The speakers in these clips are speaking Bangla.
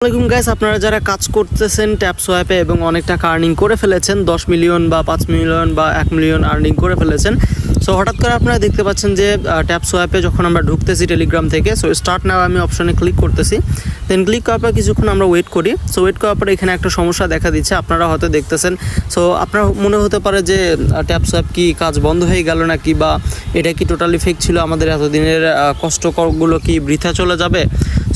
আসসালামু আলাইকুম গাইস, আপনারা যারা কাজ করতেছেন ট্যাপ সোয়াপে এবং অনেক টাকা আর্নিং করে ফেলেছেন, 10 মিলিয়ন বা 5 মিলিয়ন বা 1 মিলিয়ন আর্নিং করে ফেলেছেন। সো হঠাৎ করে আপনারা দেখতে পাচ্ছেন যে ট্যাপ সোয়াপে যখন আমরা ঢুকতেছি টেলিগ্রাম থেকে, সো স্টার্ট নাও আমি অপশনে ক্লিক করতেছি। দেন ক্লিক করার পর কিছুক্ষণ আমরা ওয়েট করি। সো ওয়েট করার পরে এখানে একটা সমস্যা দেখা দিচ্ছে, আপনারা হয়তো দেখতেছেন। সো আপনার মনে হতে পারে যে ট্যাপ সোয়াপ কি কাজ বন্ধ হয়ে গেল নাকি, বা এটা কি টোটালি ফেক ছিল, আমাদের এতদিনের কষ্টকরগুলো কি বৃথা চলে যাবে।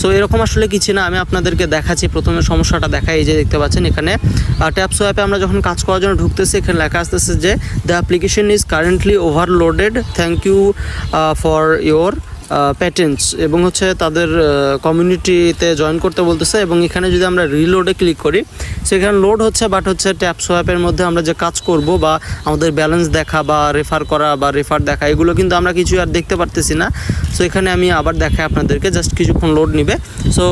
সো এরকম আসলে কিছু না, আমি আপনাদেরকে দেখাচ্ছি। প্রথমে সমস্যাটা দেখাই, এই যে দেখতে পাচ্ছেন এখানে ট্যাপ সোয়াপে আমরা যখন কাজ করার জন্য ঢুকতেছি, এখানে লেখা আসতেছে যে the application is currently overloaded, thank you for your patents, এবং হচ্ছে তাদের কমিউনিটিতে জয়েন করতে বলতেছে। এবং এখানে যদি আমরা রিলোডে ক্লিক করি, সেখানে লোড হচ্ছে, বাট হচ্ছে ট্যাপ সোয়াপের মধ্যে আমরা যে কাজ করব বা আমাদের ব্যালেন্স দেখা বা রেফার করা বা রেফার দেখা, এগুলো কিন্তু আমরা কিছু আর দেখতে পারতেছি না। সো এখানে আমি আবার দেখাই আপনাদেরকে, জাস্ট কিছুক্ষণ লোড নিবে। সো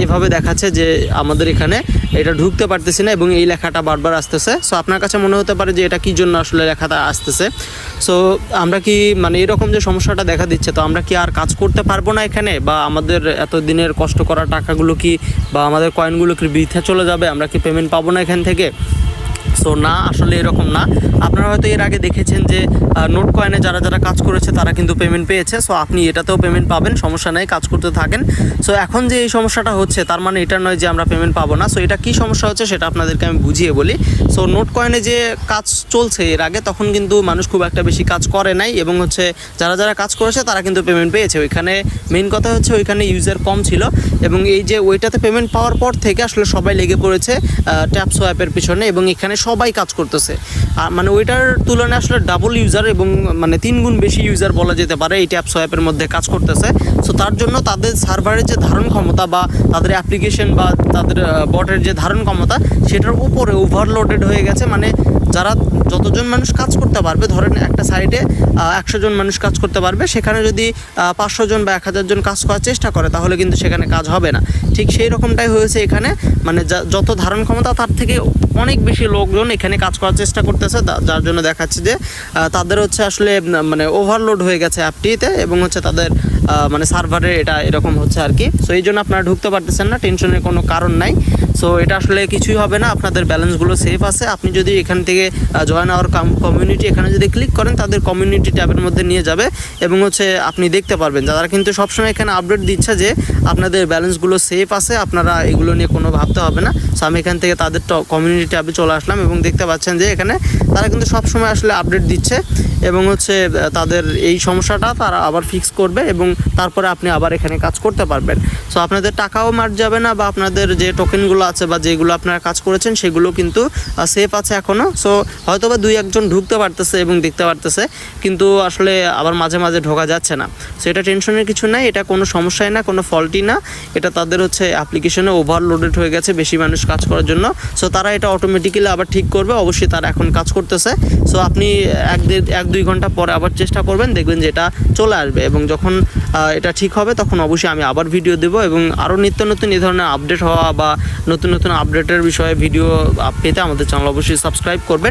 এভাবে দেখাচ্ছে যে আমাদের এখানে এটা ঢুকতে পারতেছি না এবং এই লেখাটা বারবার আসতেছে। সো আপনার কাছে মনে হতে পারে যে এটা কী জন্য আসলে লেখাটা আসতেছে। সো আমরা কি মানে এরকম যে সমস্যাটা দেখা দিচ্ছে, তো আমরা কি আর কাজ করতে পারবো না এখানে, বা আমাদের এতদিনের কষ্ট করা টাকাগুলো কি বা আমাদের কয়েনগুলো কি বৃথা চলে যাবে, আমরা কি পেমেন্ট পাবো না এখান থেকে? সো না, আসলে এরকম না। আপনারা হয়তো এর আগে দেখেছেন যে নোট কয়েনে যারা যারা কাজ করেছে তারা কিন্তু পেমেন্ট পেয়েছে। সো আপনি এটাতেও পেমেন্ট পাবেন, সমস্যা নেই, কাজ করতে থাকেন। সো এখন যে এই সমস্যাটা হচ্ছে, তার মানে এটা নয় যে আমরা পেমেন্ট পাবো না। সো এটা কী সমস্যা হচ্ছে সেটা আপনাদেরকে আমি বুঝিয়ে বলি। সো নোট কয়েনে যে কাজ চলছে এর আগে, তখন কিন্তু মানুষ খুব একটা বেশি কাজ করে নাই, এবং হচ্ছে যারা যারা কাজ করেছে তারা কিন্তু পেমেন্ট পেয়েছে। ওইখানে মেইন কথা হচ্ছে ওইখানে ইউজার কম ছিল, এবং এই যে ওইটাতে পেমেন্ট পাওয়ার পর থেকে আসলে সবাই লেগে পড়েছে ট্যাপ সোয়াপের পিছনে, এবং এখানে সবাই কাজ করতেছে। মানে ওইটার তুলনায় আসলে ডাবল ইউজার এবং মানে 3 গুণ বেশি ইউজার বলা যেতে পারে এই ট্যাপ সোয়াপের মধ্যে কাজ করতেছে। সো তার জন্য তাদের সার্ভারের যে ধারণ ক্ষমতা বা তাদের অ্যাপ্লিকেশন বা তাদের বটের যে ধারণ ক্ষমতা, সেটার উপরে ওভারলোডেড হয়ে গেছে। মানে যারা যতজন মানুষ কাজ করতে পারবে, ধরেন একটা সাইডে 100 জন মানুষ কাজ করতে পারবে, সেখানে যদি 500 জন বা 1000 জন কাজ করার চেষ্টা করে, তাহলে কিন্তু সেখানে কাজ হবে না। ঠিক সেই রকমটাই হয়েছে এখানে, মানে যত ধারণ ক্ষমতা তার থেকে অনেক বেশি লোকজন এখানে কাজ করার চেষ্টা করতেছে, যার জন্য দেখাচ্ছে যে তাদের হচ্ছে আসলে মানে ওভারলোড হয়ে গেছে অ্যাপটিতে, এবং হচ্ছে তাদের মানে সার্ভারে এটা এরকম হচ্ছে আর কি। সো এই জন্য আপনারা ঢুকতে পারতেছেন না, টেনশনের কোনো কারণ নাই। সো এটা আসলে কিছুই হবে না, আপনাদের ব্যালেন্সগুলো সেফ আছে। আপনি যদি এখান থেকে জয়েন আওয়ার কমিউনিটি, এখানে যদি ক্লিক করেন, তাদের কমিউনিটি ট্যাবের মধ্যে নিয়ে যাবে, এবং হচ্ছে আপনি দেখতে পারবেন যারা কিন্তু সবসময় এখানে আপডেট দিচ্ছে যে আপনাদের ব্যালেন্সগুলো সেফ আছে, আপনারা এগুলো নিয়ে কোনো ভাবতে হবে না। সো আমি এখান থেকে তাদের কমিউনিটি ট্যাবে চলে আসলাম, এবং দেখতে পাচ্ছেন যে এখানে তারা কিন্তু সবসময় আসলে আপডেট দিচ্ছে, এবং হচ্ছে তাদের এই সমস্যাটা তারা আবার ফিক্স করবে, এবং তারপরে আপনি আবার এখানে কাজ করতে পারবেন। সো আপনাদের টাকাও মার যাবে না, বা আপনাদের যে টোকেনগুলো আছে বা যেগুলো আপনারা কাজ করেছেন সেগুলো কিন্তু সেফ আছে এখনও। সো হয়তো বা 2-1 জন ঢুকতে পারতেছে এবং দেখতে পারতেছে, কিন্তু আসলে আবার মাঝে মাঝে ঢোকা যাচ্ছে না। সো এটা টেনশনের কিছু নাই, এটা কোনো সমস্যাই না, কোনো ফল্টই না। এটা তাদের হচ্ছে অ্যাপ্লিকেশনে ওভারলোডেড হয়ে গেছে বেশি মানুষ কাজ করার জন্য। সো তারা এটা অটোমেটিক্যালি আবার ঠিক করবে, অবশ্যই তারা এখন কাজ করতেছে। সো আপনি 1-2 ঘন্টা পরে আবার চেষ্টা করবেন, দেখবেন যে এটা চলে আসবে, এবং যখন এটা ঠিক হবে তখন অবশ্যই আমি আবার ভিডিও দেবো, এবং আরও নিত্য নতুন এই ধরনের আপডেট হওয়া বা নতুন নতুন আপডেটের বিষয়ে ভিডিও পেতে আমাদের চ্যানেল অবশ্যই সাবস্ক্রাইব করবেন।